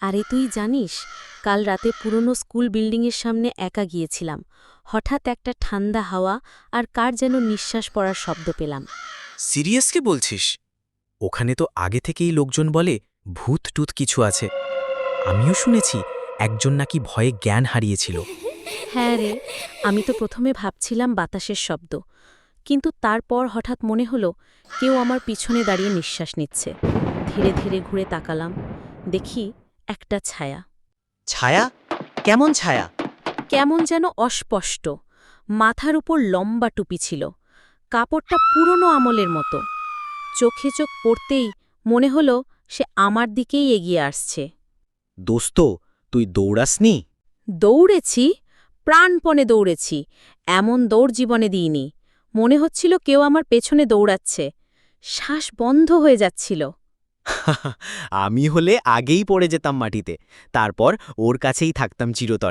আরে তুই জানিস, কাল রাতে পুরনো স্কুল বিল্ডিংয়ের সামনে একা গিয়েছিলাম। হঠাৎ একটা ঠান্ডা হাওয়া আর কার যেন নিঃশ্বাস পড়ার শব্দ পেলাম। সিরিয়াসলি বলছিস? ওখানে তো আগে থেকেই লোকজন বলে ভূত টুত কিছু আছে। আমিও শুনেছি একজন নাকি ভয়ে জ্ঞান হারিয়েছিল। হ্যাঁ রে, আমি তো প্রথমে ভাবছিলাম বাতাসের শব্দ, কিন্তু তারপর হঠাৎ মনে হলো কেউ আমার পিছনে দাঁড়িয়ে নিঃশ্বাস নিচ্ছে। ধীরে ধীরে ঘুরে তাকালাম, দেখি একটা ছায়া। ছায়া? কেমন ছায়া? কেমন যেন অস্পষ্ট। মাথার উপর লম্বা টুপি ছিল, কাপড়টা পুরনো আমলের মতো। চোখে চোখ পড়তেই মনে হলো সে আমার দিকেই এগিয়ে আসছে। দোস্ত, তুই দৌড়াসনি? দৌড়েছি, প্রাণপণে দৌড়েছি। এমন দৌড় জীবনে দিইনি। মনে হচ্ছিল কেউ আমার পেছনে দৌড়াচ্ছে। শ্বাস বন্ধ হয়ে যাচ্ছিল। আমি হলে আগেই পড়ে যেতাম মাটিতে, তারপর ওর কাছেই থাকতাম চিরতরে।